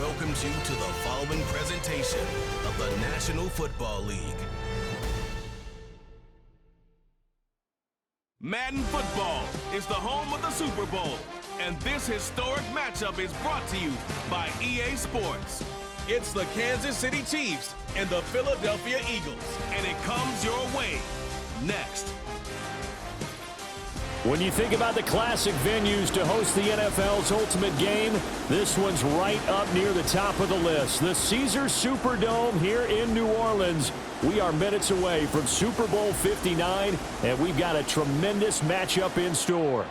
welcomes you to the following presentation of the National Football League. Madden Football is the home of the Super Bowl, and this historic matchup is brought to you by EA Sports. It's the Kansas City Chiefs and the Philadelphia Eagles, and it comes your way next. When you think about the classic venues to host the NFL's ultimate game, this one's right up near the top of the list. The Caesars Superdome here in New Orleans. We are minutes away from Super Bowl 59, and we've got a tremendous matchup in store.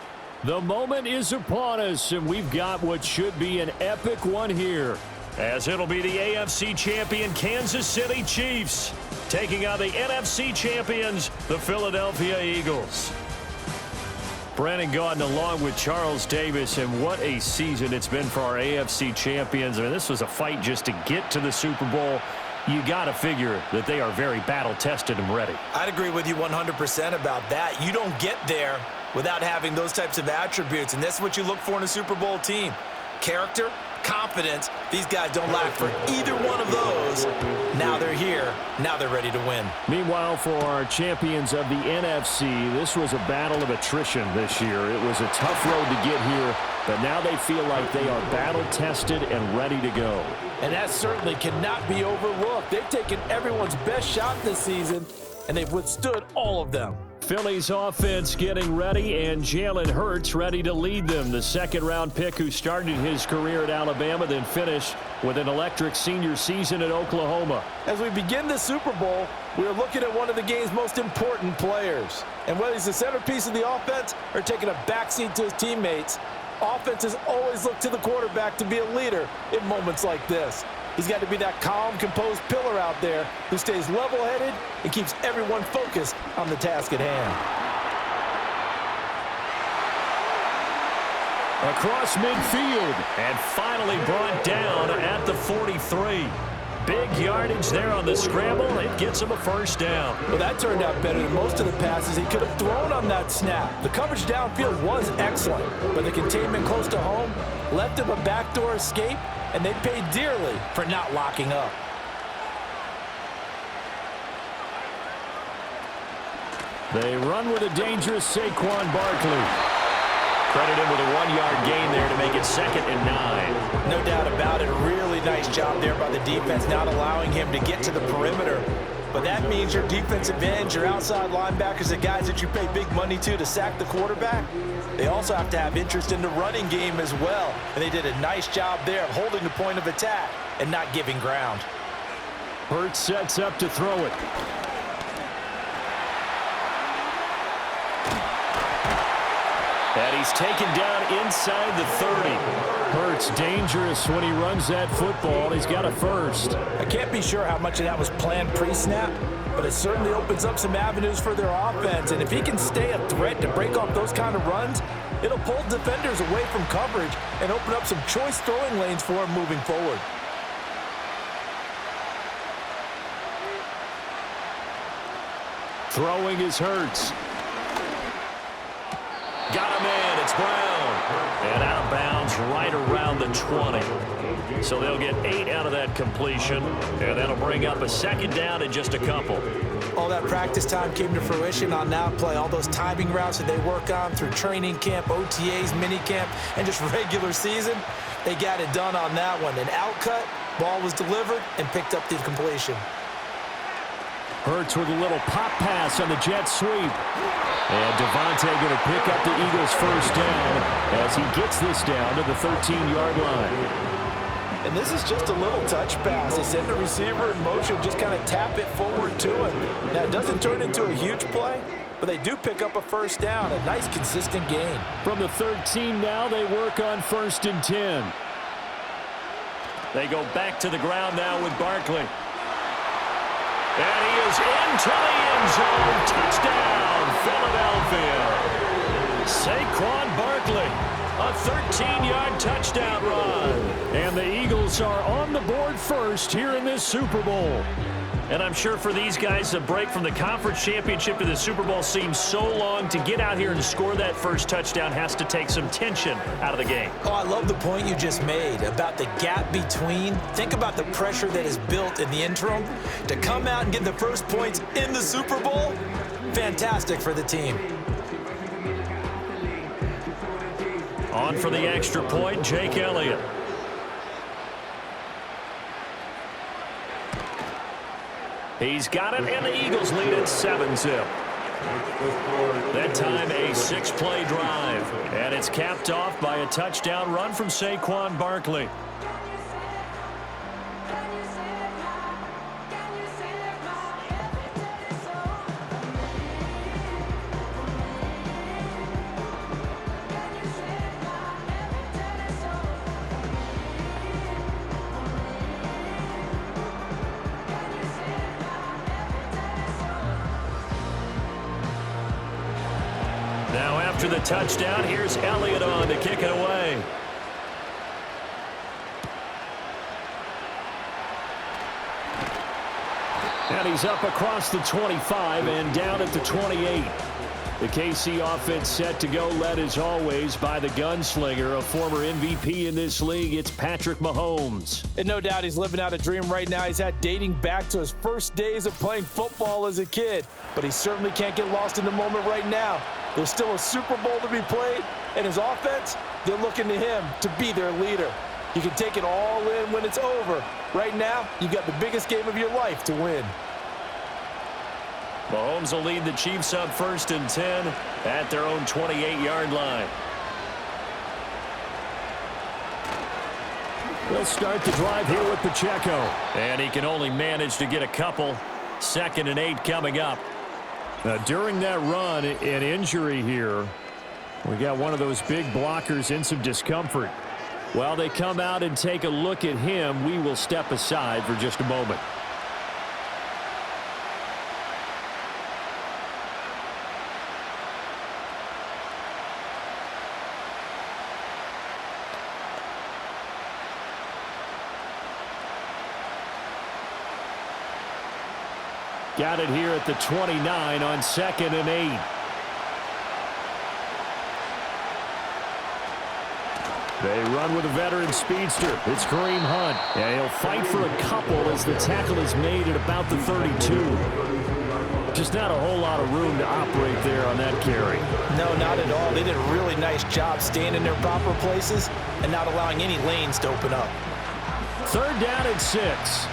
The moment is upon us, and we've got what should be an epic one here, as it'll be the AFC champion Kansas City Chiefs taking on the NFC champions, the Philadelphia Eagles. Brandon Gaudin along with Charles Davis, and what a season it's been for our AFC champions. I mean, this was a fight just to get to the Super Bowl. You got to figure that they are very battle-tested and ready. I'd agree with you 100% about that. You don't get there without having those types of attributes, and that's what you look for in a Super Bowl team. Character, confidence. These guys don't lack for either one of those. Now they're here. Now they're ready to win. Meanwhile, for our champions of the NFC, this was a battle of attrition this year. It was a tough road to get here, but now they feel like they are battle-tested and ready to go. And that certainly cannot be overlooked. They've taken everyone's best shot this season, and they've withstood all of them. Philly's offense getting ready, and Jalen Hurts ready to lead them. The second-round pick who started his career at Alabama, then finished with an electric senior season at Oklahoma. As we begin the Super Bowl, we are looking at one of the game's most important players. And whether he's the centerpiece of the offense or taking a backseat to his teammates, offenses always look to the quarterback to be a leader in moments like this. He's got to be that calm, composed pillar out there who stays level-headed and keeps everyone focused on the task at hand. Across midfield, and finally brought down at the 43. Big yardage there on the scramble. It gets him a first down. Well, that turned out better than most of the passes he could have thrown on that snap. The coverage downfield was excellent, but the containment close to home left him a backdoor escape, and they paid dearly for not locking up. They run with a dangerous Saquon Barkley. Credit him with a 1-yard gain there to make it 2nd and 9. No doubt about it. A really nice job there by the defense, not allowing him to get to the perimeter. But that means your defensive ends, your outside linebackers, the guys that you pay big money to sack the quarterback, they also have to have interest in the running game as well. And they did a nice job there of holding the point of attack and not giving ground. Hurts sets up to throw it. And he's taken down inside the 30. Hurts dangerous when he runs that football. He's got a first. I can't be sure how much of that was planned pre-snap, but it certainly opens up some avenues for their offense. And if he can stay a threat to break off those kind of runs, it'll pull defenders away from coverage and open up some choice throwing lanes for him moving forward. Throwing is Hurts. Got him in. It's Brown. And out of bounds right around the 20. So they'll get 8 out of that completion. And that'll bring up a 2nd down in just a couple. All that practice time came to fruition on that play. All those timing routes that they work on through training camp, OTAs, minicamp, and just regular season, they got it done on that one. An outcut, ball was delivered, and picked up the completion. Hurts with a little pop pass on the jet sweep. And Devontae going to pick up the Eagles' first down as he gets this down to the 13-yard line. And this is just a little touch pass. They send the receiver in motion, just kind of tap it forward to him. Now, it doesn't turn into a huge play, but they do pick up a first down, a nice, consistent gain. From the 13 now, they work on 1st and 10. They go back to the ground now with Barkley. And he is into the end zone. Touchdown, Philadelphia. Saquon Barkley, a 13-yard touchdown run. And the Eagles are on the board first here in this Super Bowl. And I'm sure for these guys, the break from the conference championship to the Super Bowl seems so long. To get out here and score that first touchdown has to take some tension out of the game. Oh, I love the point you just made about the gap between. Think about the pressure that is built in the interim. To come out and get the first points in the Super Bowl, fantastic for the team. On for the extra point, Jake Elliott. He's got it, and the Eagles lead at 7-zip. That time, a 6-play drive. And it's capped off by a touchdown run from Saquon Barkley. Now after the touchdown, here's Elliott on to kick it away. And he's up across the 25 and down at the 28. The KC offense set to go, led as always by the gunslinger, a former MVP in this league. It's Patrick Mahomes. And no doubt he's living out a dream right now. He's had dating back to his first days of playing football as a kid. But he certainly can't get lost in the moment right now. There's still a Super Bowl to be played, and his offense, they're looking to him to be their leader. You can take it all in when it's over. Right now, you got the biggest game of your life to win. Mahomes will lead the Chiefs up 1st and 10 at their own 28-yard line. We'll start the drive here with Pacheco. And he can only manage to get a couple. 2nd and 8 coming up. During that run, an injury here. We got one of those big blockers in some discomfort. While they come out and take a look at him, we will step aside for just a moment. Got it here at the 29 on 2nd and 8. They run with a veteran speedster. It's Kareem Hunt. And he'll fight for a couple as the tackle is made at about the 32. Just not a whole lot of room to operate there on that carry. No, not at all. They did a really nice job staying in their proper places and not allowing any lanes to open up. 3rd down and 6.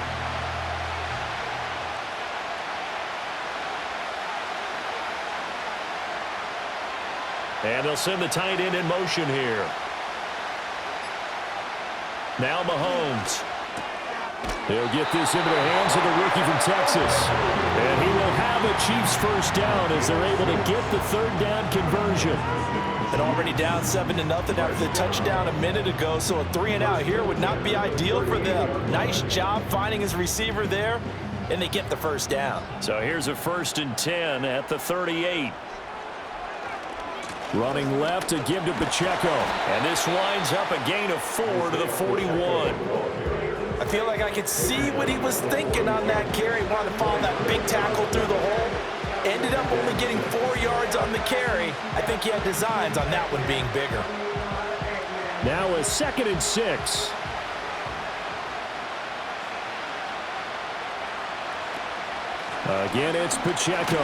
And they'll send the tight end in motion here. Now Mahomes. He'll get this into the hands of the rookie from Texas. And he will have a Chiefs first down as they're able to get the 3rd down conversion. And already down 7-0 after the touchdown a minute ago, so a 3-and-out here would not be ideal for them. Nice job finding his receiver there, and they get the first down. So here's a 1st and 10 at the 38. Running left to give to Pacheco. And this winds up a gain of 4 to the 41. I feel like I could see what he was thinking on that carry. Wanted to follow that big tackle through the hole. Ended up only getting 4 yards on the carry. I think he had designs on that one being bigger. Now a 2nd and 6. Again, it's Pacheco.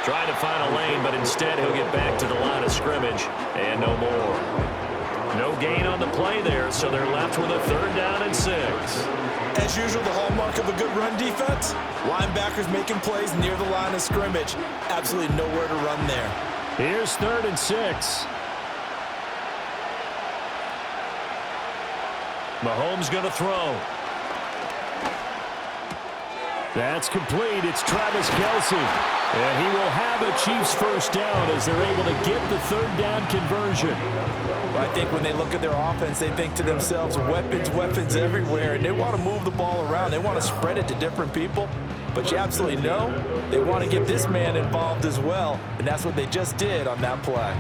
Trying to find a lane, but instead he'll get back to the line of scrimmage. And no more. No gain on the play there, so they're left with a 3rd down and 6. As usual, the hallmark of a good run defense, linebackers making plays near the line of scrimmage. Absolutely nowhere to run there. Here's 3rd and 6. Mahomes going to throw. That's complete. It's Travis Kelce. And he will have a Chiefs first down as they're able to get the 3rd down conversion. Well, I think when they look at their offense, they think to themselves, weapons everywhere, and they want to move the ball around. They want to spread it to different people. But you absolutely know they want to get this man involved as well, and that's what they just did on that play.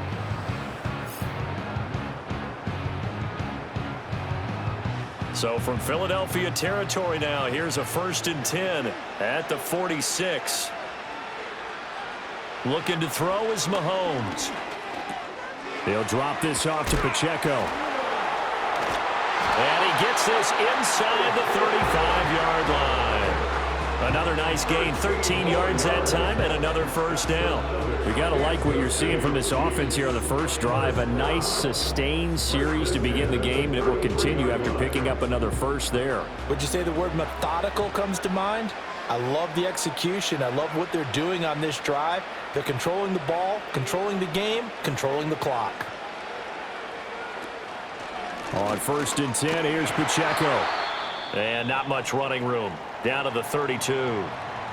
So from Philadelphia territory now, here's a 1st and 10 at the 46. Looking to throw is Mahomes. He'll drop this off to Pacheco. And he gets this inside the 35-yard line. Another nice gain, 13 yards that time, and another 1st down. You got to like what you're seeing from this offense here on the first drive. A nice, sustained series to begin the game, and it will continue after picking up another 1st there. Would you say the word methodical comes to mind? I love the execution. I love what they're doing on this drive. They're controlling the ball, controlling the game, controlling the clock. On 1st and 10, here's Pacheco. And not much running room. Down to the 32.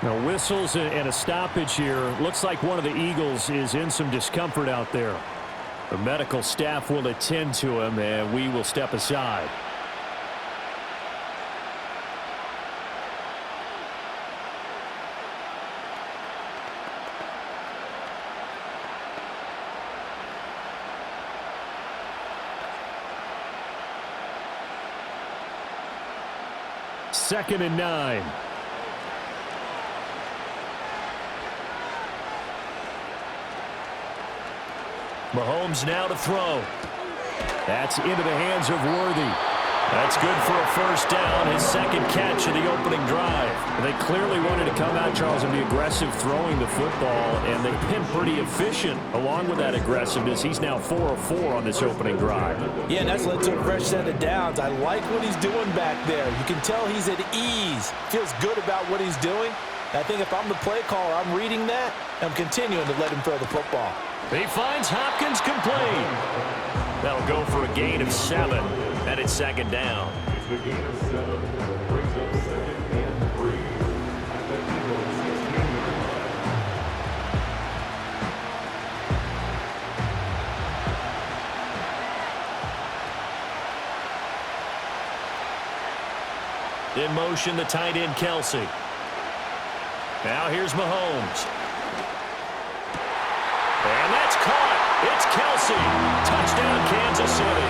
Now, whistles and a stoppage here. Looks like one of the Eagles is in some discomfort out there. The medical staff will attend to him, and we will step aside. Second and 9. Mahomes now to throw. That's into the hands of Worthy. That's good for a 1st down, his 2nd catch of the opening drive. They clearly wanted to come out, Charles, and be aggressive throwing the football, and they've been pretty efficient along with that aggressiveness. He's now 4 of 4 on this opening drive. Yeah, and that's led to a fresh set of downs. I like what he's doing back there. You can tell he's at ease. Feels good about what he's doing. I think if I'm the play caller, I'm reading that, and I'm continuing to let him throw the football. He finds Hopkins complete. That'll go for a gain of 7, and it's 2nd down. In motion, the tight end, Kelsey. Now here's Mahomes. And that's caught. It's Kelsey. Touchdown, Kansas City.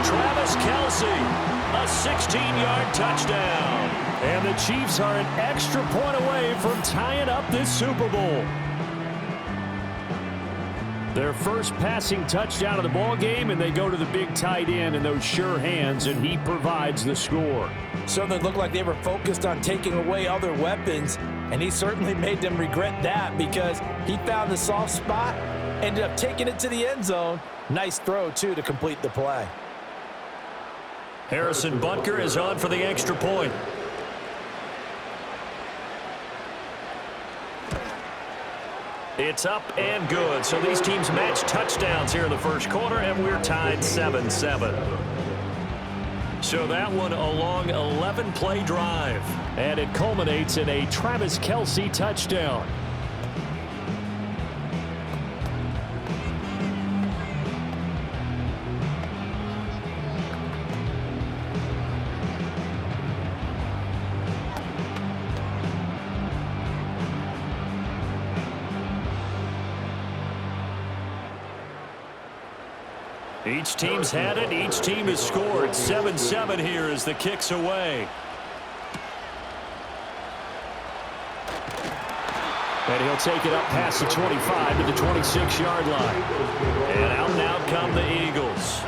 Travis Kelsey, a 16-yard touchdown. And the Chiefs are an extra point away from tying up this Super Bowl. Their first passing touchdown of the ball game, and they go to the big tight end in those sure hands, and he provides the score. Certainly looked like they were focused on taking away other weapons, and he certainly made them regret that because he found the soft spot, ended up taking it to the end zone. Nice throw, too, to complete the play. Harrison Butker is on for the extra point. It's up and good. So these teams match touchdowns here in the first quarter, and we're tied 7-7. So that one a long 11-play drive. And it culminates in a Travis Kelsey touchdown. Each team's had it. Each team has scored. 7-7 here as the kick's away. And he'll take it up past the 25 to the 26-yard line. And out come the Eagles.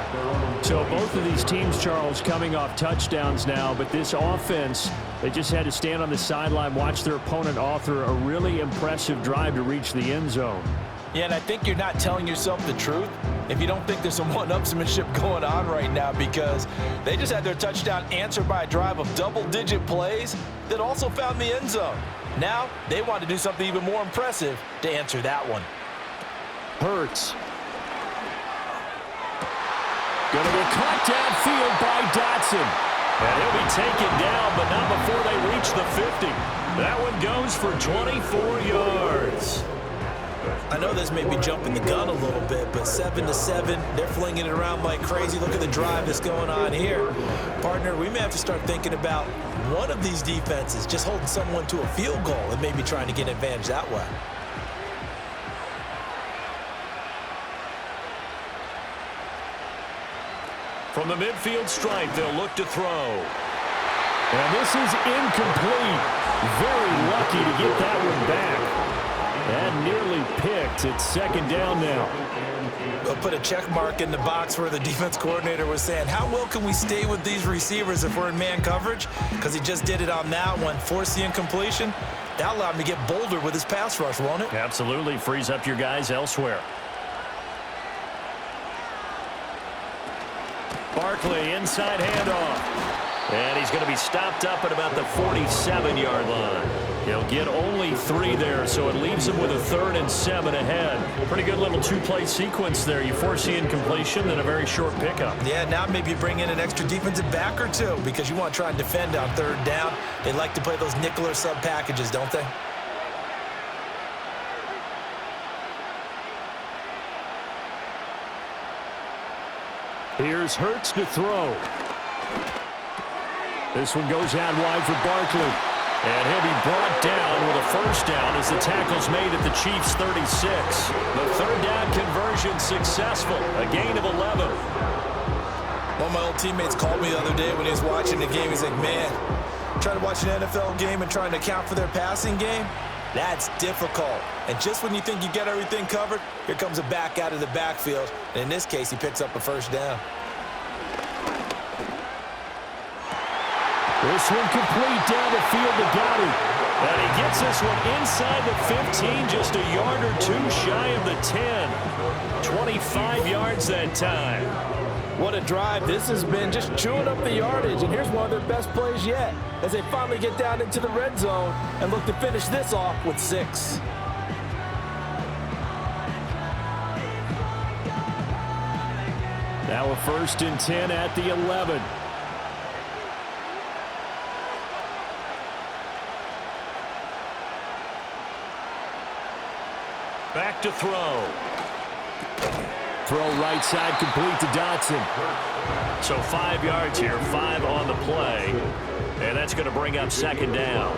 So both of these teams, Charles, coming off touchdowns now, but this offense, they just had to stand on the sideline, watch their opponent author a really impressive drive to reach the end zone. Yeah, and I think you're not telling yourself the truth if you don't think there's some one-upsmanship going on right now, because they just had their touchdown answered by a drive of double-digit plays that also found the end zone. Now they want to do something even more impressive to answer that one. Hurts. Going to be caught downfield by Dotson. And he'll be taken down, but not before they reach the 50. That one goes for 24 yards. I know this may be jumping the gun a little bit, but 7-7, they're flinging it around like crazy. Look at the drive that's going on here. Partner, we may have to start thinking about one of these defenses just holding someone to a field goal and maybe trying to get an advantage that way. From the midfield stripe, they'll look to throw. And this is incomplete. Very lucky to get that one back. And nearly picked. It's second down now. They'll put a check mark in the box where the defense coordinator was saying, how well can we stay with these receivers if we're in man coverage? Because he just did it on that one, forced the incompletion. That allowed him to get bolder with his pass rush, won't it? Absolutely. Frees up your guys elsewhere. Barkley, inside handoff. And he's going to be stopped up at about the 47-yard line. He'll get only 3 there, so it leaves him with a 3rd and 7 ahead. Pretty good little 2-play sequence there. You force the incompletion, then a very short pickup. Yeah, now maybe you bring in an extra defensive back or two because you want to try and defend on 3rd down. They like to play those nickel or sub packages, don't they? Here's Hurts to throw. This one goes out wide for Barkley. And he'll be brought down with a first down as the tackle's made at the Chiefs' 36. The 3rd down conversion successful. A gain of 11. One of my old teammates called me the other day when he was watching the game. He's like, man, trying to watch an NFL game and trying to account for their passing game, that's difficult. And just when you think you get everything covered, here comes a back out of the backfield. And in this case, he picks up a first down. This one complete down the field to Gotti. And he gets this one inside the 15, just a yard or 2 shy of the 10. 25 yards that time. What a drive this has been, just chewing up the yardage. And here's one of their best plays yet as they finally get down into the red zone and look to finish this off with 6. Now a 1st and 10 at the 11. Back to throw. Throw right side complete to Dotson. So 5 yards here, 5 on the play. And that's going to bring up 2nd down.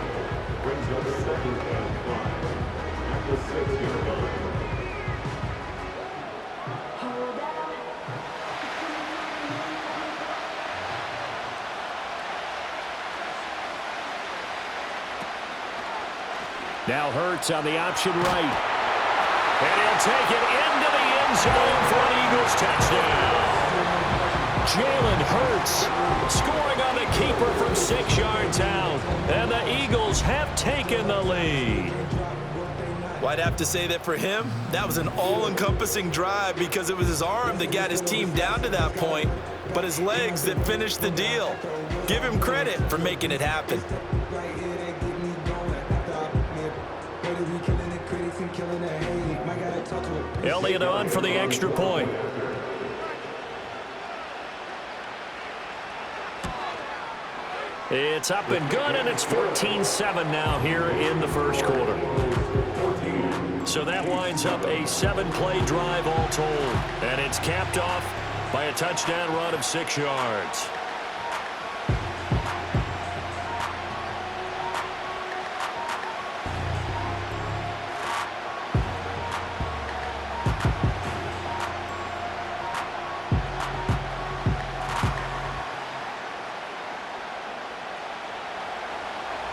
Now Hurts on the option right. And he'll take it into the end zone for an Eagles touchdown. Jalen Hurts scoring on the keeper from 6 yards out. And the Eagles have taken the lead. Well, I'd have to say that for him, that was an all-encompassing drive because it was his arm that got his team down to that point, but his legs that finished the deal. Give him credit for making it happen. Elliott on for the extra point. It's up and good, and it's 14-7 now here in the first quarter. So that winds up a 7-play drive all told, and it's capped off by a touchdown run of 6 yards.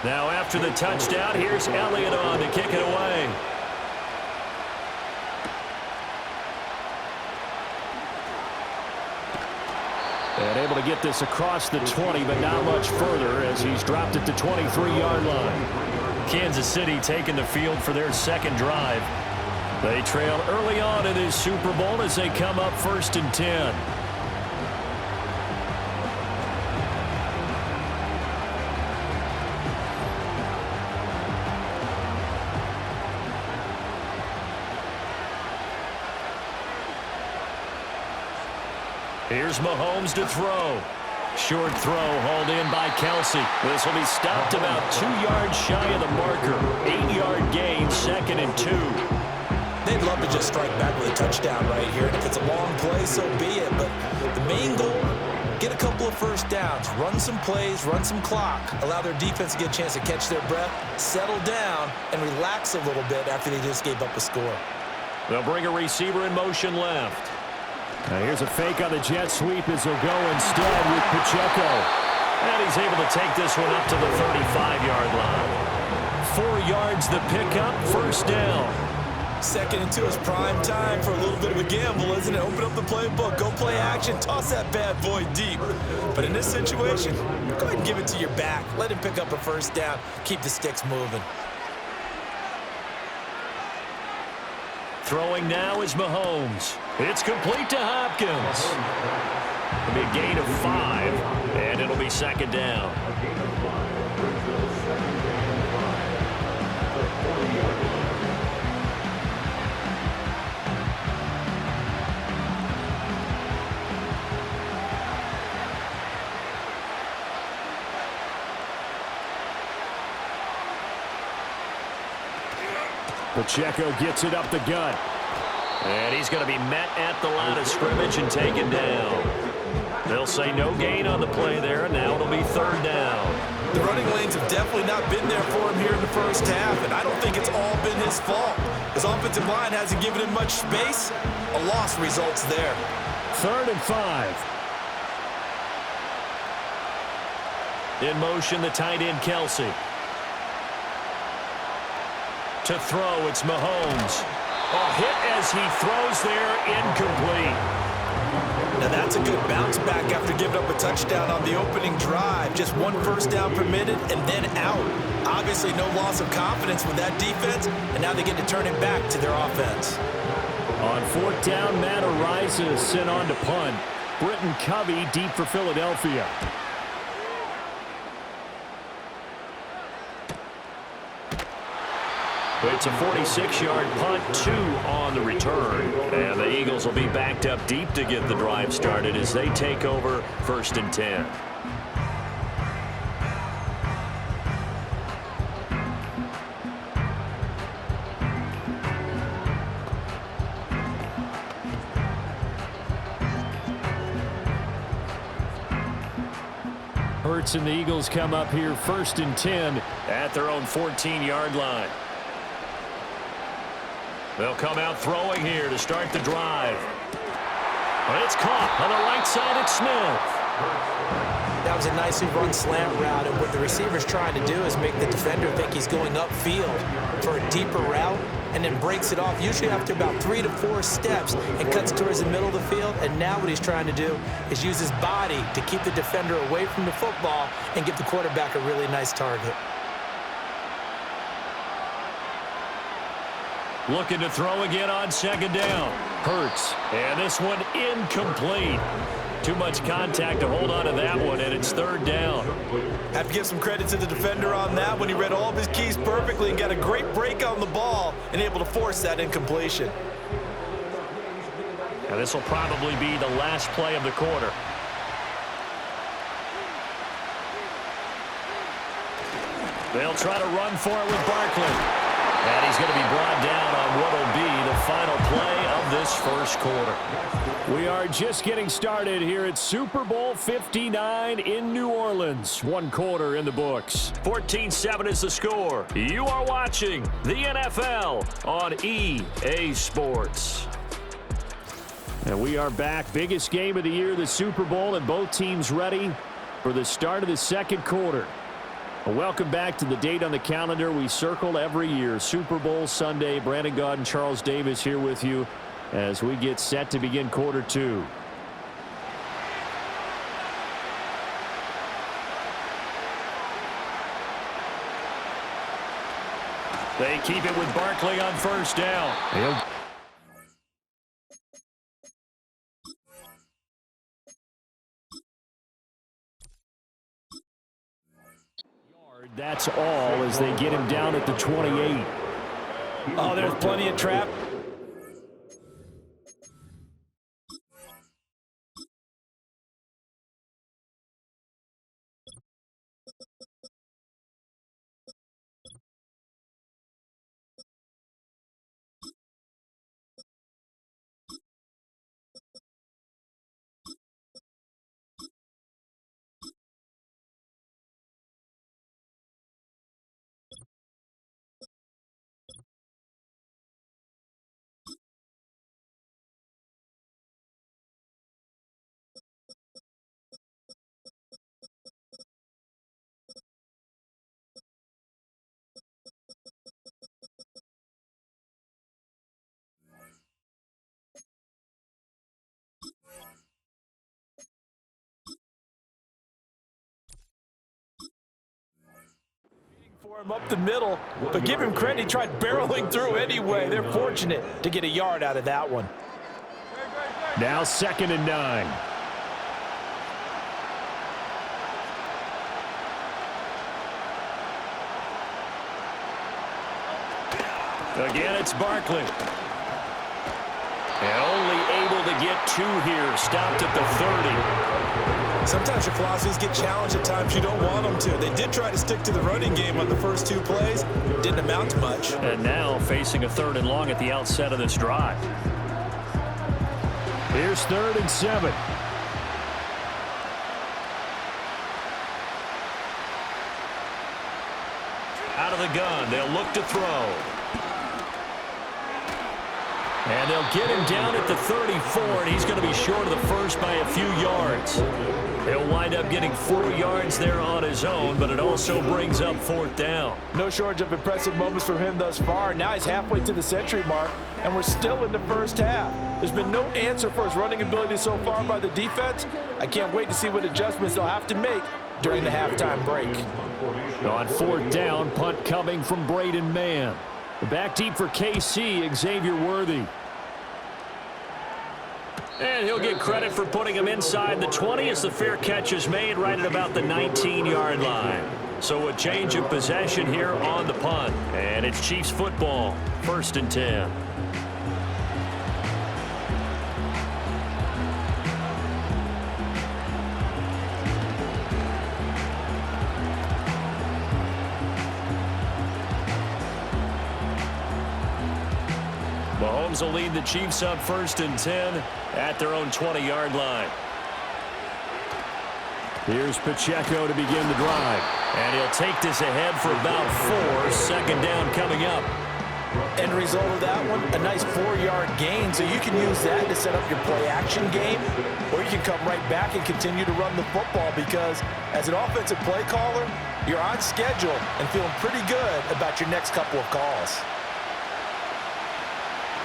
Now after the touchdown, here's Elliott on to kick it away. And able to get this across the 20, but not much further as he's dropped it to 23-yard line. Kansas City taking the field for their 2nd drive. They trail early on in this Super Bowl as they come up 1st and 10. Here's Mahomes to throw. Short throw hauled in by Kelsey. This will be stopped about 2 yards shy of the marker. 8-yard gain, 2nd and 2. They'd love to just strike back with a touchdown right here. And if it's a long play, so be it. But the main goal, get a couple of first downs, run some plays, run some clock, allow their defense to get a chance to catch their breath, settle down, and relax a little bit after they just gave up a score. They'll bring a receiver in motion left. Now here's a fake on the jet sweep as he'll go instead with Pacheco. And he's able to take this one up to the 35-yard line. 4 yards the pickup, first down. Second and 2 is prime time for a little bit of a gamble, isn't it? Open up the playbook, go play action, toss that bad boy deep. But in this situation, go ahead and give it to your back. Let him pick up a first down. Keep the sticks moving. Throwing now is Mahomes. It's complete to Hopkins. It'll be a gain of 5, and it'll be second down. Pacheco gets it up the gut. And he's going to be met at the line of scrimmage and taken down. They'll say no gain on the play there. Now it'll be third down. The running lanes have definitely not been there for him here in the first half, and I don't think it's all been his fault. His offensive line hasn't given him much space. A loss results there. 3rd and 5. In motion, the tight end, Kelsey. To throw, it's Mahomes. A hit as he throws there, incomplete. Now that's a good bounce back after giving up a touchdown on the opening drive. Just 1 first down permitted and then out. Obviously no loss of confidence with that defense, and now they get to turn it back to their offense. On 4th down, Matt Araiza is sent on to punt. Britton Covey deep for Philadelphia. It's a 46-yard punt, 2 on the return. And the Eagles will be backed up deep to get the drive started as they take over 1st and 10. Hurts and the Eagles come up here 1st and 10 at their own 14-yard line. They'll come out throwing here to start the drive. But it's caught on the right side at Smith. That was a nicely run slant route, and what the receiver's trying to do is make the defender think he's going upfield for a deeper route and then breaks it off, usually after about 3 to 4 steps, and cuts towards the middle of the field. And now what he's trying to do is use his body to keep the defender away from the football and give the quarterback a really nice target. Looking to throw again on 2nd down. Hurts. And this one incomplete. Too much contact to hold on to that one, and it's 3rd down. Have to give some credit to the defender on that one. He read all of his keys perfectly and got a great break on the ball and able to force that incompletion. And this will probably be the last play of the quarter. They'll try to run for it with Barkley. And he's going to be brought down on what will be the final play of this first quarter. We are just getting started here at Super Bowl 59 in New Orleans. 1 quarter in the books. 14-7 is the score. You are watching the NFL on EA Sports. And we are back. Biggest game of the year, the Super Bowl, and both teams ready for the start of the 2nd quarter. Well, welcome back to the date on the calendar we circle every year. Super Bowl Sunday. Brandon Gaud and Charles Davis here with you as we get set to begin quarter 2. They keep it with Barkley on 1st down. That's all as they get him down at the 28. Oh, there's plenty of trap. Him up the middle, but give him credit. He tried barreling through anyway. They're fortunate to get a yard out of that one. Now 2nd and 9. Again, it's Barkley. And only able to get 2 here. Stopped at the 30. Sometimes your philosophies get challenged at times you don't want them to. They did try to stick to the running game on the first 2 plays. Didn't amount to much. And now facing a 3rd and long at the outset of this drive. Here's 3rd and 7. Out of the gun, they'll look to throw. And they'll get him down at the 34, and he's going to be short of the first by a few yards. He'll wind up getting 4 yards there on his own, but it also brings up 4th down. No shortage of impressive moments from him thus far. Now he's halfway to the century mark, and we're still in the first half. There's been no answer for his running ability so far by the defense. I can't wait to see what adjustments they'll have to make during the halftime break. On 4th down, punt coming from Braden Mann. Back deep for KC, Xavier Worthy. And he'll get credit for putting him inside the 20 as the fair catch is made right at about the 19-yard line. So a change of possession here on the punt. And it's Chiefs football, 1st and 10. Mahomes will lead the Chiefs up 1st and 10 at their own 20-yard line. Here's Pacheco to begin the drive. And he'll take this ahead for about 4. 2nd down coming up. End result of that one, a nice 4-yard gain. So you can use that to set up your play-action game, or you can come right back and continue to run the football because as an offensive play caller, you're on schedule and feeling pretty good about your next couple of calls.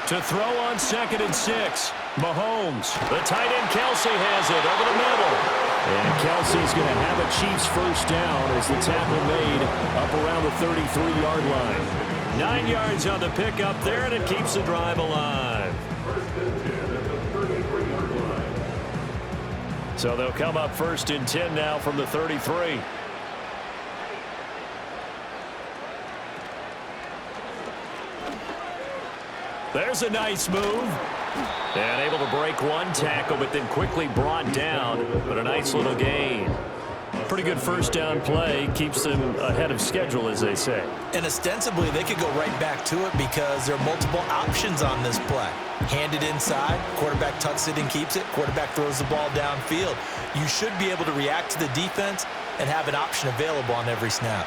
To throw on 2nd and 6. Mahomes. The tight end Kelsey has it over the middle. And Kelsey's going to have a Chiefs 1st down as the tackle made up around the 33-yard line. 9 yards on the pickup there, and it keeps the drive alive. So they'll come up 1st and 10 now from the 33. There's a nice move. And able to break one tackle, but then quickly brought down. But a nice little gain. Pretty good 1st down play. Keeps them ahead of schedule, as they say. And ostensibly, they could go right back to it because there are multiple options on this play. Handed inside, quarterback tucks it and keeps it. Quarterback throws the ball downfield. You should be able to react to the defense and have an option available on every snap.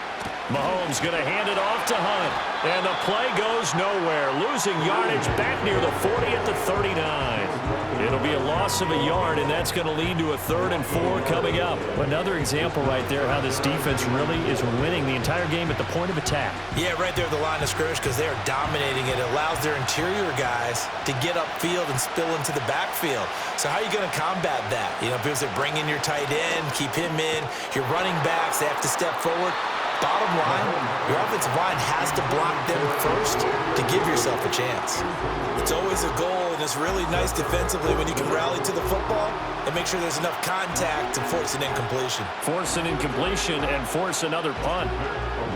Mahomes going to hand it off to Hunt. And the play goes nowhere. Losing yardage back near the 40 at the 39. It'll be a loss of a yard, and that's going to lead to a 3rd and 4 coming up. Another example right there how this defense really is winning the entire game at the point of attack. Yeah, right there at the line of scrimmage because they are dominating it. It allows their interior guys to get upfield and spill into the backfield. So how are you going to combat that? You know, because they bring in your tight end, keep him in. Your running backs, they have to step forward. Bottom line, your offensive line has to block them first to give yourself a chance. It's always a goal, and it's really nice defensively when you can rally to the football and make sure there's enough contact to force an incompletion. Force an incompletion and force another punt.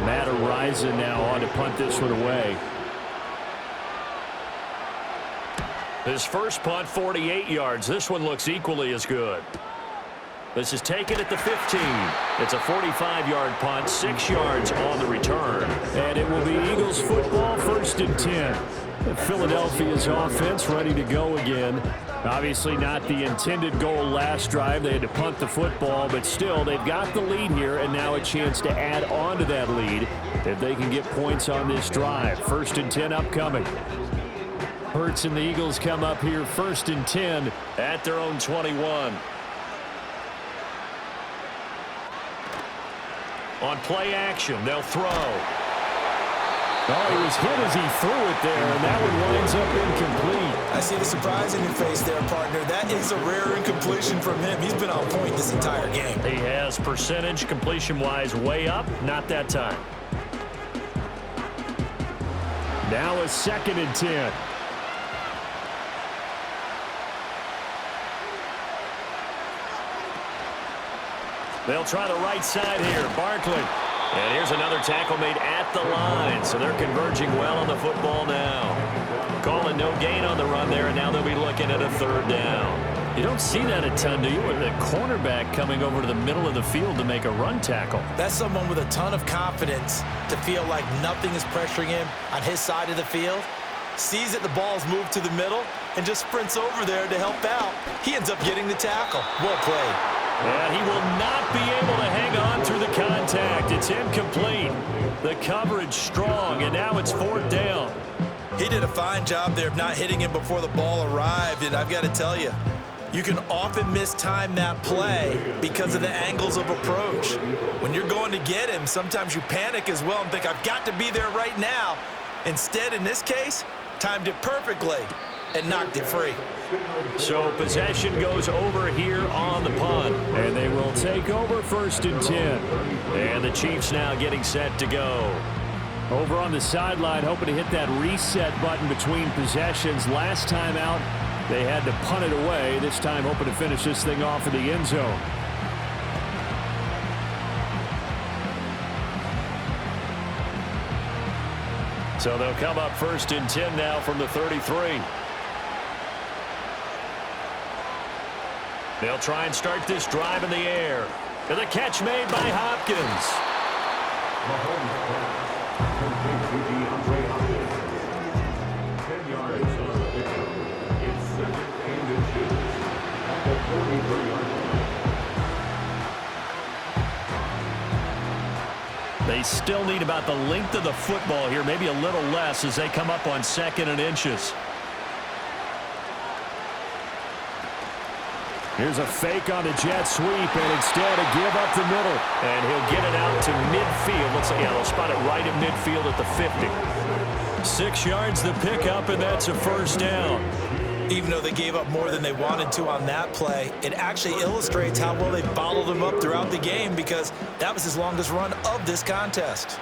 Matt Ariza now on to punt this one away. His first punt, 48 yards. This one looks equally as good. This is taken at the 15. It's a 45-yard punt, 6 yards on the return. And it will be Eagles football, 1st and 10. Philadelphia's offense ready to go again. Obviously not the intended goal last drive. They had to punt the football, but still they've got the lead here and now a chance to add on to that lead if they can get points on this drive. 1st and 10 upcoming. Hurts and the Eagles come up here 1st and 10 at their own 21. On play action, they'll throw. Oh, he was hit as he threw it there, and that one winds up incomplete. I see the surprise in your face there, partner. That is a rare incompletion from him. He's been on point this entire game. He has percentage completion-wise way up, not that time. Now a 2nd and 10. They'll try the right side here. Barkley. And here's another tackle made at the line. So they're converging well on the football now. Calling no gain on the run there, and now they'll be looking at a 3rd down. You don't see that a ton, do you? With the cornerback coming over to the middle of the field to make a run tackle. That's someone with a ton of confidence to feel like nothing is pressuring him on his side of the field. Sees that the ball's moved to the middle and just sprints over there to help out. He ends up getting the tackle. Well played. And he will not be able to hang on through the contact. It's incomplete. The coverage strong, and now it's 4th down. He did a fine job there of not hitting him before the ball arrived, and I've got to tell you, you can often mistime that play because of the angles of approach. When you're going to get him, sometimes you panic as well and think, I've got to be there right now. Instead, in this case, timed it perfectly and knocked it free. So possession goes over here on the punt, and they will take over 1st and 10. And the Chiefs now getting set to go. Over on the sideline, hoping to hit that reset button between possessions. Last time out, they had to punt it away. This time hoping to finish this thing off in the end zone. So they'll come up 1st and 10 now from the 33. They'll try and start this drive in the air. And the catch made by Hopkins. They still need about the length of the football here, maybe a little less as they come up on 2nd and inches. Here's a fake on the jet sweep, and instead a give up the middle. And he'll get it out to midfield. Looks like, yeah, they'll spot it right at midfield at the 50. 6 yards the pickup, and that's a 1st down. Even though they gave up more than they wanted to on that play, it actually illustrates how well they bottled him up throughout the game because that was his longest run of this contest.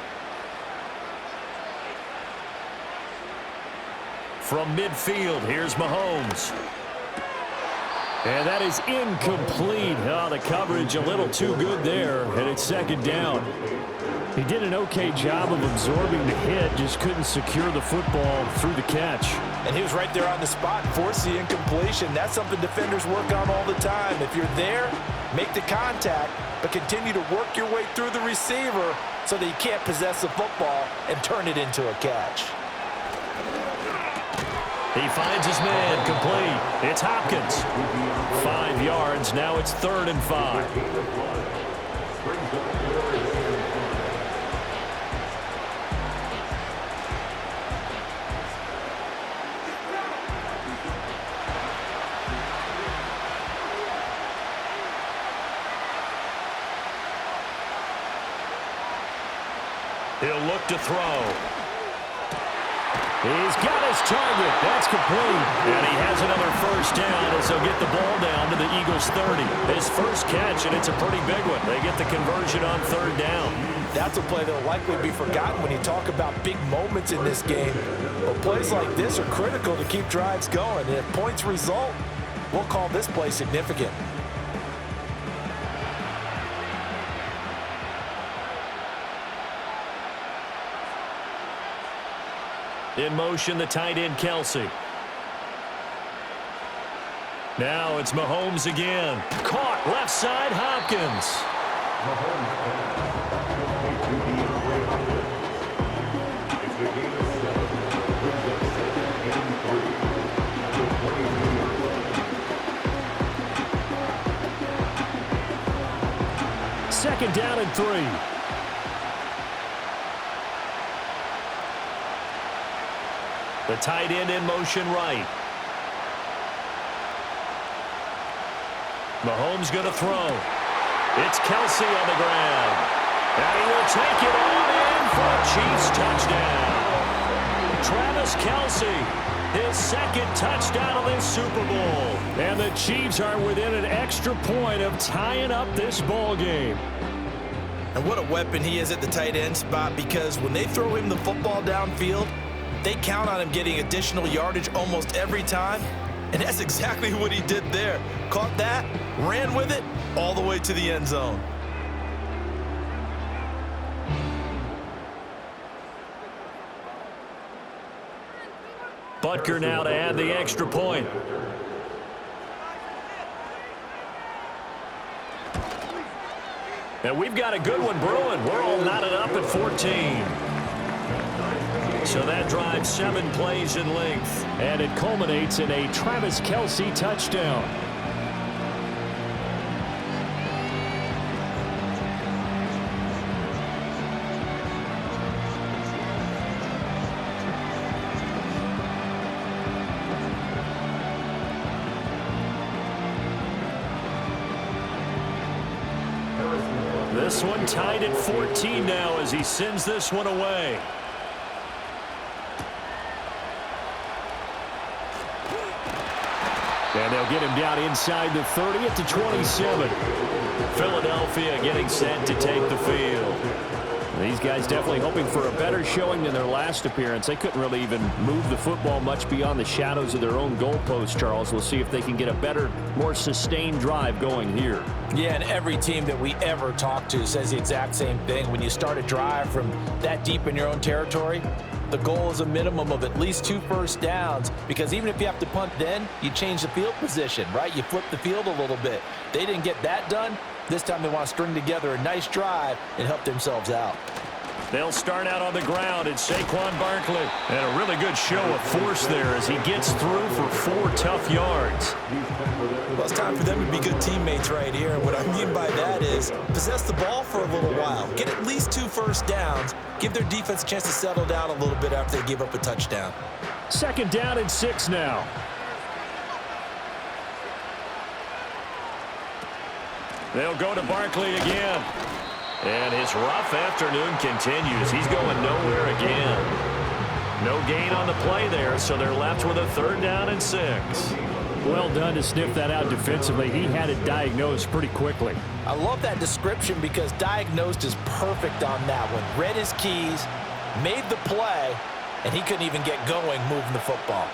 From midfield, here's Mahomes. And that is incomplete. Oh, the coverage a little too good there, and it's 2nd down. He did an okay job of absorbing the hit, just couldn't secure the football through the catch. And he was right there on the spot, forced the incompletion. That's something defenders work on all the time. If you're there, make the contact, but continue to work your way through the receiver so that you can't possess the football and turn it into a catch. He finds his man, complete. It's Hopkins. 5 yards, now it's 3rd and 5. He'll look to throw. He's got his target. That's complete. And he has another 1st down as they'll get the ball down to the Eagles' 30. His first catch, and it's a pretty big one. They get the conversion on 3rd down. That's a play that will likely be forgotten when you talk about big moments in this game. But plays like this are critical to keep drives going. And if points result, we'll call this play significant. In motion, the tight end, Kelsey. Now it's Mahomes again. Caught left side, Hopkins. Second down and 3. The tight end in motion right. Mahomes going to throw. It's Kelsey on the ground. And he will take it on in for a Chiefs touchdown. Travis Kelsey, his 2nd touchdown of this Super Bowl. And the Chiefs are within an extra point of tying up this ball game. And what a weapon he is at the tight end spot, because when they throw him the football downfield, They count on him getting additional yardage almost every time, and that's exactly what he did there. Caught that, ran with it, all the way to the end zone. Butker now to add the extra point. And we've got a good one brewing. We're all knotted up at 14. So that drives 7 plays in length. And it culminates in a Travis Kelce touchdown. This one tied at 14 now as he sends this one away. And they'll get him down inside the 30 at the 27. Philadelphia getting set to take the field. These guys definitely hoping for a better showing than their last appearance. They couldn't really even move the football much beyond the shadows of their own goalpost, Charles. We'll see if they can get a better, more sustained drive going here. Yeah, and every team that we ever talk to says the exact same thing. When you start a drive from that deep in your own territory, the goal is a minimum of at least 2 first downs, because even if you have to punt then, you change the field position, right? You flip the field a little bit. They didn't get that done. This time they want to string together a nice drive and help themselves out. They'll start out on the ground. It's Saquon Barkley. And a really good show of force there as he gets through for 4 tough yards. Well, it's time for them to be good teammates right here. And what I mean by that is possess the ball for a little while. Get at least 2 first downs. Give their defense a chance to settle down a little bit after they give up a touchdown. 2nd down and 6 now. They'll go to Barkley again. And his rough afternoon continues. He's going nowhere again. No gain on the play there, so they're left with a 3rd down and 6. Well done to sniff that out defensively. He had it diagnosed pretty quickly. I love that description because diagnosed is perfect on that one. Read his keys, made the play, and he couldn't even get going moving the football.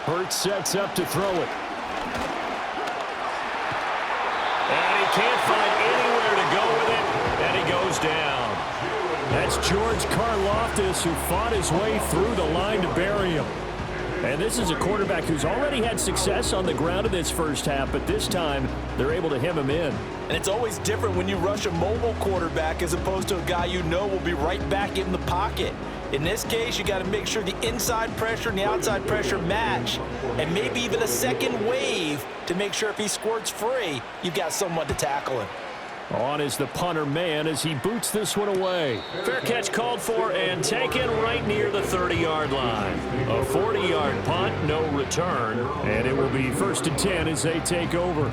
Hurts sets up to throw it. And he can't find anywhere to go with it, and he goes down. That's George Karlaftis, who fought his way through the line to bury him. And this is a quarterback who's already had success on the ground in this first half, but this time they're able to hem him in. And it's always different when you rush a mobile quarterback as opposed to a guy you know will be right back in the pocket. In this case, you got to make sure the inside pressure and the outside pressure match, and maybe even a second wave to make sure if he squirts free, you've got someone to tackle him. On is the punter man as he boots this one away. Fair catch called for and taken right near the 30-yard line. A 40-yard punt, no return, and it will be 1st and 10 as they take over.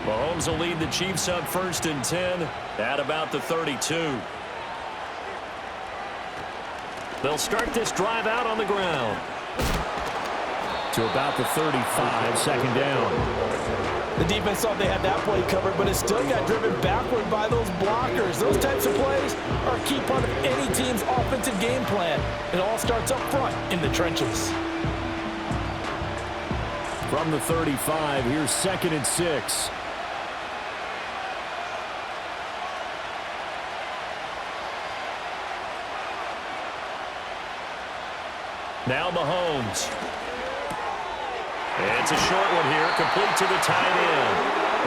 Mahomes will lead the Chiefs up 1st and 10 at about the 32. They'll start this drive out on the ground. To about the 35, 2nd down. The defense thought they had that play covered, but it still got driven backward by those blockers. Those types of plays are a key part of any team's offensive game plan. It all starts up front in the trenches. From the 35, here's 2nd and 6. Now Mahomes. It's a short one here, complete to the tight end.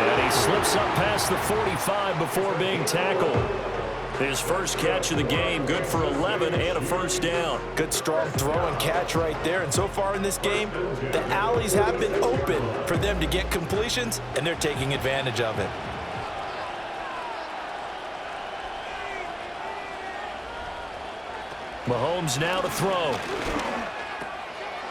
And he slips up past the 45 before being tackled. His first catch of the game, good for 11 and a 1st down. Good strong throw and catch right there. And so far in this game, the alleys have been open for them to get completions, and they're taking advantage of it. Mahomes now to throw.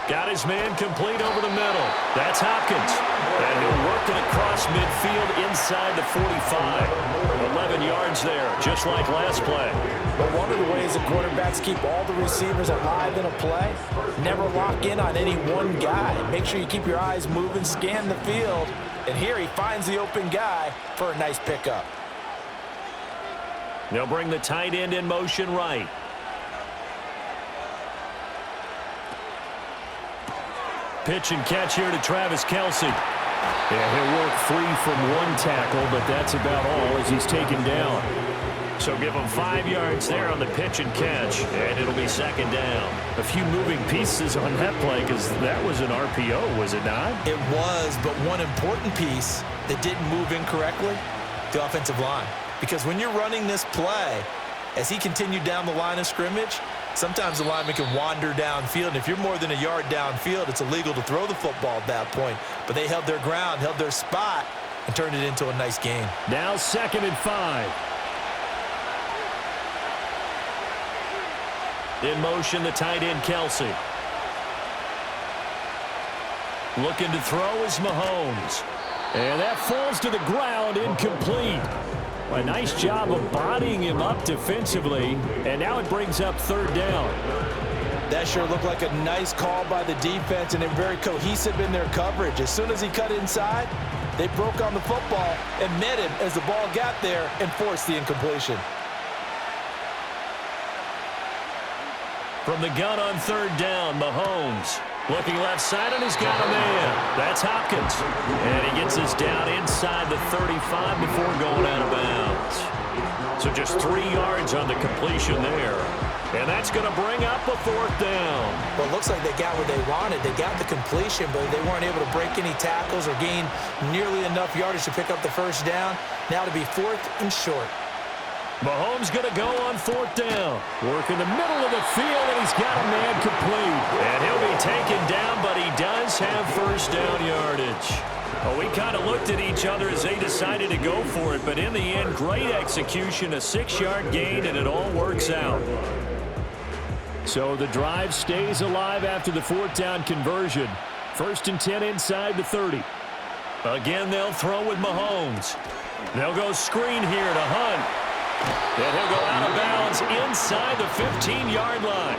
Got his man complete over the middle. That's Hopkins. And he'll work it across midfield inside the 45. 11 yards there, just like last play. But one of the ways the quarterbacks keep all the receivers alive in a play, never lock in on any one guy. Make sure you keep your eyes moving, scan the field. And here he finds the open guy for a nice pickup. They'll bring the tight end in motion right. Pitch and catch here to Travis Kelce. And he'll work free from one tackle, but that's about all as he's taken down. So give him 5 yards there on the pitch and catch, and it'll be second down. A few moving pieces on that play because that was an RPO, was it not? It was, but one important piece that didn't move incorrectly, the offensive line. Because when you're running this play, as he continued down the line of scrimmage, sometimes the lineman can wander downfield, and if you're more than a yard downfield, it's illegal to throw the football at that point. But they held their ground, held their spot, and turned it into a nice gain. Now 2nd and 5. In motion, the tight end, Kelce. Looking to throw is Mahomes. And that falls to the ground, incomplete. A nice job of bodying him up defensively, and now it brings up 3rd down. That sure looked like a nice call by the defense, and they're very cohesive in their coverage. As soon as he cut inside, they broke on the football and met him as the ball got there and forced the incompletion. From the gun on 3rd down, Mahomes. Looking left side, and he's got a man. That's Hopkins. And he gets this down inside the 35 before going out of bounds. So just 3 yards on the completion there. And that's going to bring up a 4th down. Well, it looks like they got what they wanted. They got the completion, but they weren't able to break any tackles or gain nearly enough yardage to pick up the 1st down. Now to be 4th and short. Mahomes going to go on 4th down. Work in the middle of the field, and he's got a man complete. And he'll be taken down, but he does have 1st down yardage. Well, we kind of looked at each other as they decided to go for it, but in the end, great execution, a 6-yard gain, and it all works out. So the drive stays alive after the 4th down conversion. 1st and 10 inside the 30. Again, they'll throw with Mahomes. They'll go screen here to Hunt. And he'll go out of bounds inside the 15-yard line.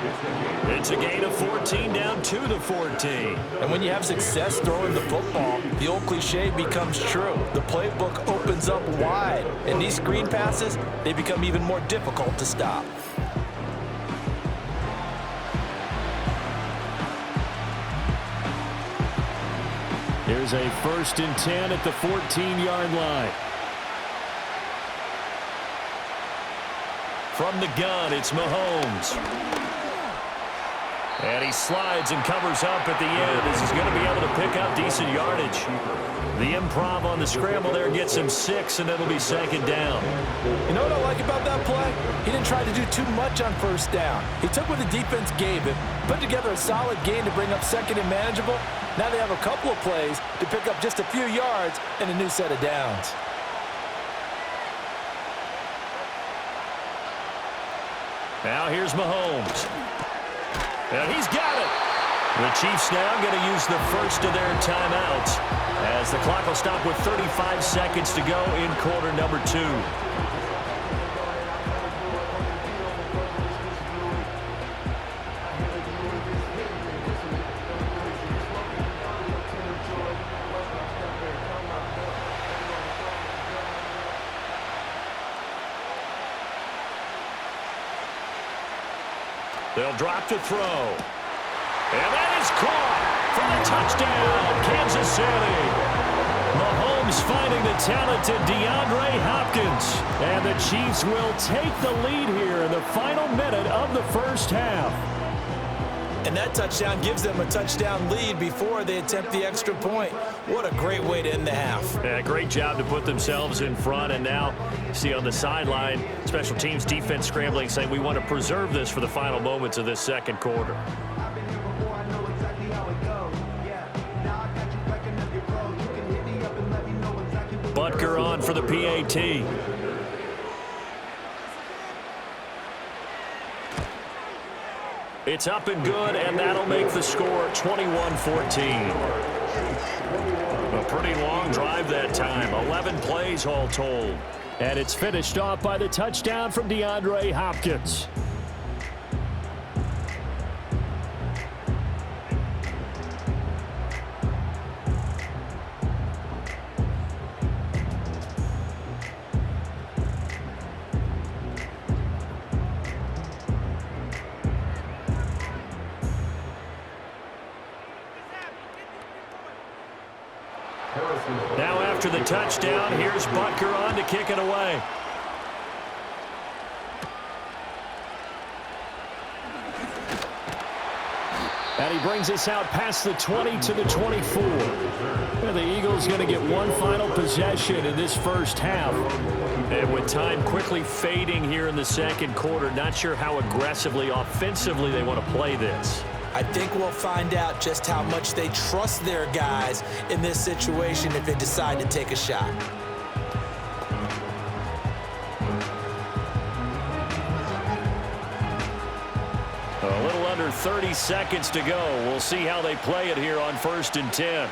It's a gain of 14 down to the 14. And when you have success throwing the football, the old cliche becomes true. The playbook opens up wide. And these screen passes, they become even more difficult to stop. Here's a 1st and 10 at the 14-yard line. From the gun, it's Mahomes. And he slides and covers up at the end as he's going to be able to pick up decent yardage. The improv on the scramble there gets him 6, and it'll be 2nd down. You know what I like about that play? He didn't try to do too much on 1st down. He took what the defense gave him, put together a solid gain to bring up 2nd and manageable. Now they have a couple of plays to pick up just a few yards and a new set of downs. Now here's Mahomes. And he's got it. The Chiefs now going to use the first of their timeouts as the clock will stop with 35 seconds to go in quarter number 2. They'll drop to throw. And that is caught for the touchdown, Kansas City. Mahomes finding the talented DeAndre Hopkins. And the Chiefs will take the lead here in the final minute of the 1st half. And that touchdown gives them a touchdown lead before they attempt the extra point. What a great way to end the half. Yeah, great job to put themselves in front. And now, see on the sideline, special teams defense scrambling, saying we want to preserve this for the final moments of this 2nd quarter. Butker on for the PAT. It's up and good, and that'll make the score 21-14. A pretty long drive that time, 11 plays all told. And it's finished off by the touchdown from DeAndre Hopkins. Now after the touchdown, here's Butker on to kick it away. And he brings us out past the 20 to the 24. And the Eagles going to get one final possession in this first half. And with time quickly fading here in the second quarter, not sure how aggressively, offensively they want to play this. I think we'll find out just how much they trust their guys in this situation if they decide to take a shot. A little under 30 seconds to go. We'll see how they play it here on 1st and 10.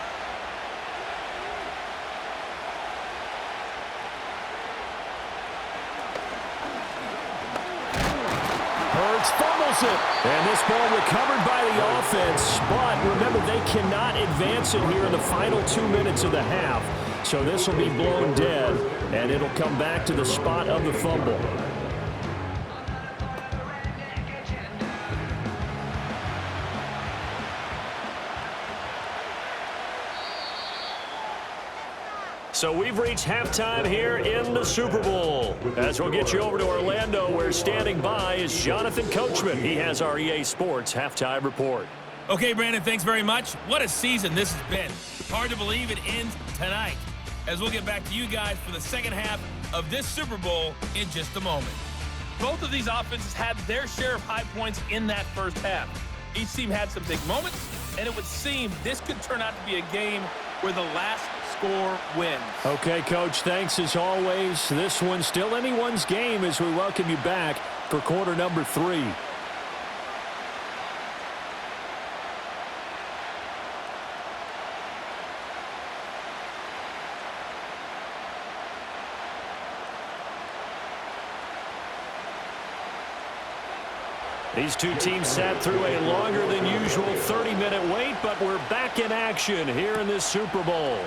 Fumbles it. And this ball recovered by the offense. But remember, they cannot advance it here in the final 2 minutes of the half. So this will be blown dead, and it'll come back to the spot of the fumble. So we've reached halftime here in the Super Bowl. As we'll get you over to Orlando, where standing by is Jonathan Coachman. He has our EA Sports halftime report. Okay, Brandon, thanks very much. What a season this has been. Hard to believe it ends tonight, as we'll get back to you guys for the second half of this Super Bowl in just a moment. Both of these offenses had their share of high points in that first half. Each team had some big moments, and it would seem this could turn out to be a game where the last score wins. Okay, Coach, thanks as always. This one's still anyone's game as we welcome you back for quarter number 3. These two teams sat through a longer than usual 30-minute wait, but we're back in action here in this Super Bowl.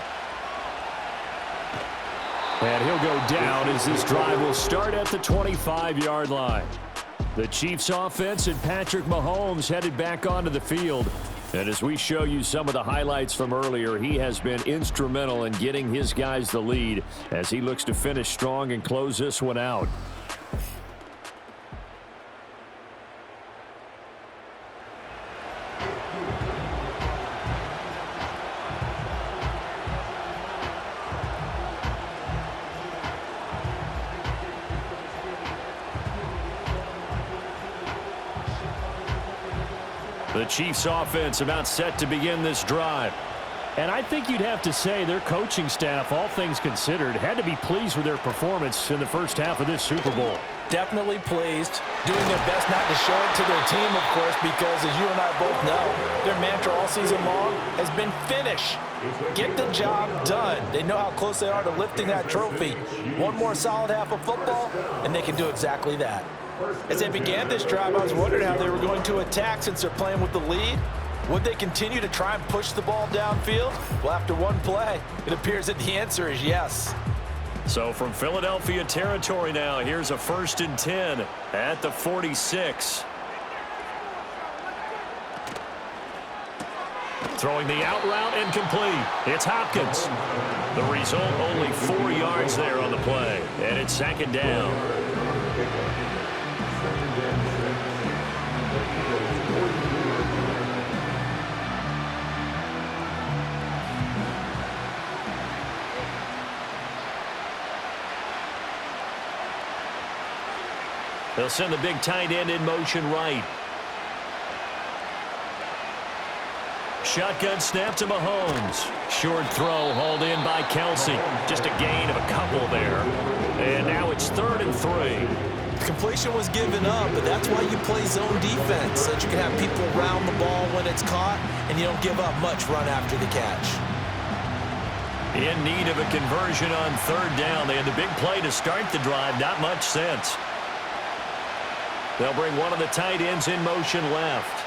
And he'll go down as this drive will start at the 25-yard line. The Chiefs offense and Patrick Mahomes headed back onto the field. And as we show you some of the highlights from earlier, he has been instrumental in getting his guys the lead as he looks to finish strong and close this one out. The Chiefs offense about set to begin this drive. And I think you'd have to say their coaching staff, all things considered, had to be pleased with their performance in the first half of this Super Bowl. Definitely pleased, doing their best not to show it to their team, of course, because as you and I both know, their mantra all season long has been finish. Get the job done. They know how close they are to lifting that trophy. One more solid half of football, and they can do exactly that. As they began this drive, I was wondering how they were going to attack since they're playing with the lead. Would they continue to try and push the ball downfield? Well, after one play, it appears that the answer is yes. So from Philadelphia territory now, here's a 1st and 10 at the 46. Throwing the out route incomplete. It's Hopkins. The result, only 4 yards there on the play. And it's 2nd down. They'll send the big tight end in motion right. Shotgun snap to Mahomes. Short throw hauled in by Kelsey. Just a gain of a couple there. And now it's 3rd and 3. Completion was given up, but that's why you play zone defense, so that you can have people around the ball when it's caught, and you don't give up much run after the catch. In need of a conversion on third down. They had the big play to start the drive. Not much sense. They'll bring one of the tight ends in motion left.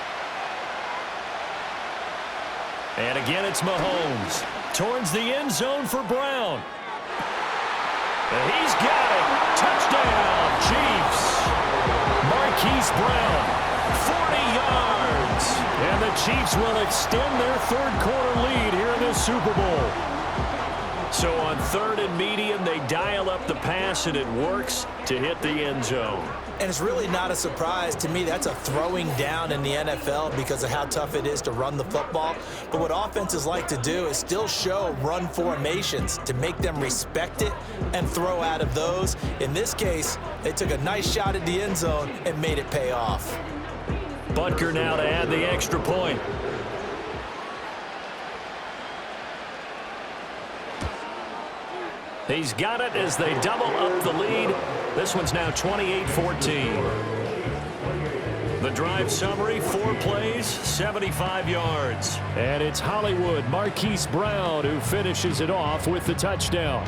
And again, it's Mahomes. Towards the end zone for Brown. And he's got it. Touchdown, Chiefs. Marquise Brown, 40 yards. And the Chiefs will extend their third quarter lead here in the Super Bowl. So on third and medium, they dial up the pass, and it works to hit the end zone. And it's really not a surprise to me. That's a throwing down in the NFL because of how tough it is to run the football. But what offenses like to do is still show run formations to make them respect it and throw out of those. In this case, they took a nice shot at the end zone and made it pay off. Butker now to add the extra point. He's got it as they double up the lead. This one's now 28-14. The drive summary, 4 plays, 75 yards. And it's Hollywood Marquise Brown who finishes it off with the touchdown.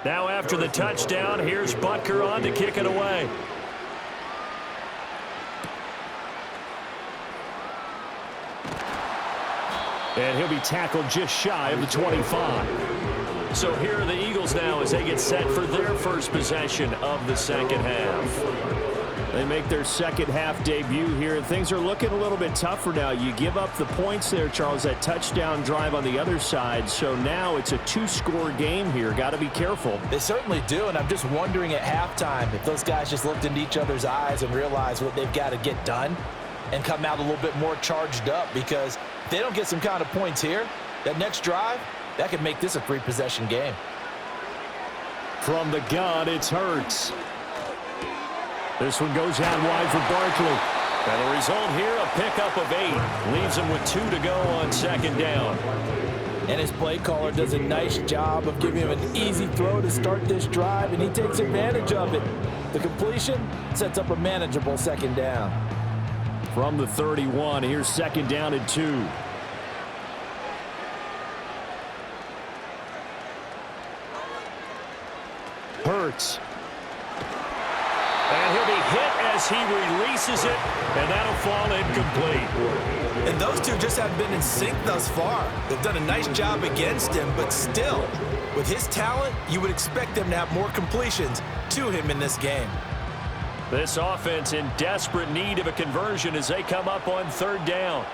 Now after the touchdown, here's Butker on to kick it away. And he'll be tackled just shy of the 25. So here are the Eagles now as they get set for their first possession of the second half. They make their second half debut here, and things are looking a little bit tougher now. You give up the points there, Charles, that touchdown drive on the other side. So now it's a 2-score game here. Got to be careful. They certainly do, and I'm just wondering at halftime if those guys just looked into each other's eyes and realized what they've got to get done and come out a little bit more charged up, because if they don't get some kind of points here, that next drive, that could make this a 3-possession game. From the gun, it's Hurts. This one goes out wide for Barkley. And the result here, a pickup of 8. Leaves him with 2 to go on second down. And his play caller does a nice job of giving him an easy throw to start this drive, and he takes advantage of it. The completion sets up a manageable second down. From the 31, here's second down and 2. Hurts. And he'll be hit as he releases it, and that'll fall incomplete. And those two just haven't been in sync thus far. They've done a nice job against him, but still, with his talent, you would expect them to have more completions to him in this game. This offense in desperate need of a conversion as they come up on third down.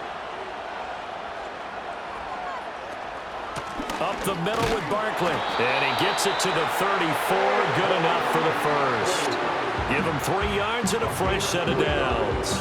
Up the middle with Barkley. And he gets it to the 34. Good enough for the first. Give him 3 yards and a fresh set of downs.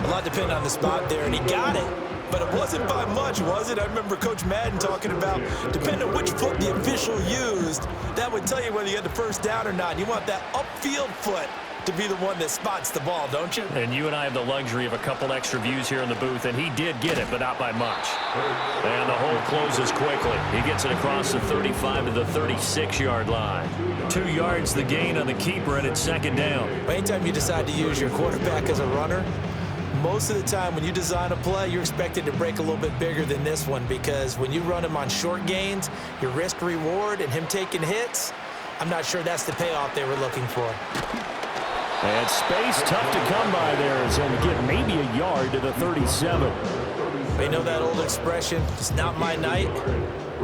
A lot depended on the spot there, and he got it. But it wasn't by much, was it? I remember Coach Madden talking about, depending on which foot the official used, that would tell you whether you had the first down or not. You want that upfield foot to be the one that spots the ball, don't you? And you and I have the luxury of a couple extra views here in the booth, and he did get it, but not by much. And the hole closes quickly. He gets it across the 35 to the 36-yard line. 2 yards the gain on the keeper, and it's second down. Anytime you decide to use your quarterback as a runner, most of the time when you design a play, you're expected to break a little bit bigger than this one, because when you run him on short gains, your risk reward and him taking hits, I'm not sure that's the payoff they were looking for. And space tough to come by there as he'll get maybe a yard to the 37. You know that old expression, it's not my night?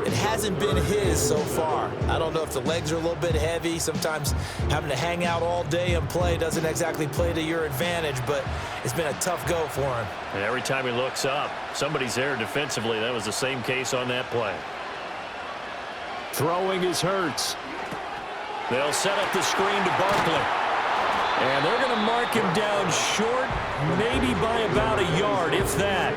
It hasn't been his so far. I don't know if the legs are a little bit heavy. Sometimes having to hang out all day and play doesn't exactly play to your advantage, but it's been a tough go for him. And every time he looks up, somebody's there defensively. That was the same case on that play. Throwing is Hurts. They'll set up the screen to Barkley. And they're going to mark him down short, maybe by about a yard, if that.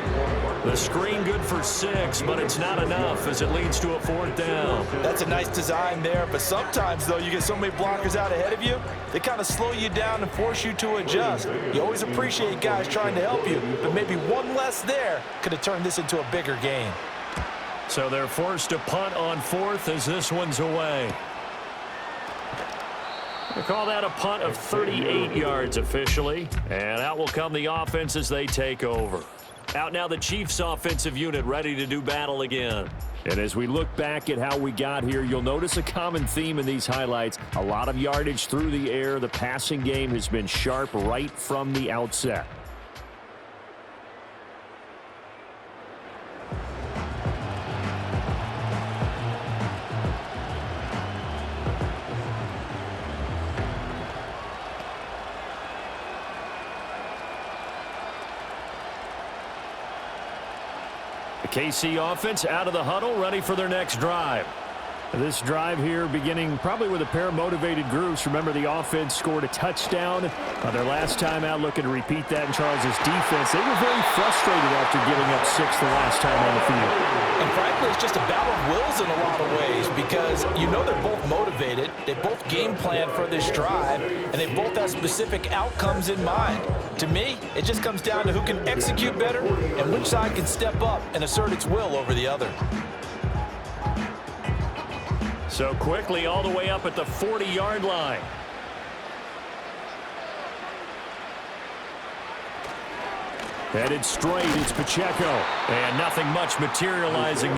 The screen good for 6, but it's not enough as it leads to a 4th down. That's a nice design there, but sometimes, though, you get so many blockers out ahead of you, they kind of slow you down and force you to adjust. You always appreciate guys trying to help you, but maybe one less there could have turned this into a bigger game. So they're forced to punt on 4th as this one's away. They call that a punt of 38 yards officially, and out will come the offense as they take over. Out now the Chiefs offensive unit ready to do battle again. And as we look back at how we got here, you'll notice a common theme in these highlights. A lot of yardage through the air. The passing game has been sharp right from the outset. The KC offense out of the huddle, ready for their next drive. This drive here beginning probably with a pair of motivated groups. Remember, the offense scored a touchdown their last time out, looking to repeat that in Charles's defense. They were very frustrated after giving up 6 the last time on the field. And frankly, it's just a battle of wills in a lot of ways because you know they're both motivated, they both game plan for this drive, and they both have specific outcomes in mind. To me, it just comes down to who can execute better and which side can step up and assert its will over the other. So quickly all the way up at the 40-yard line. Headed straight, it's Pacheco. And nothing much materializing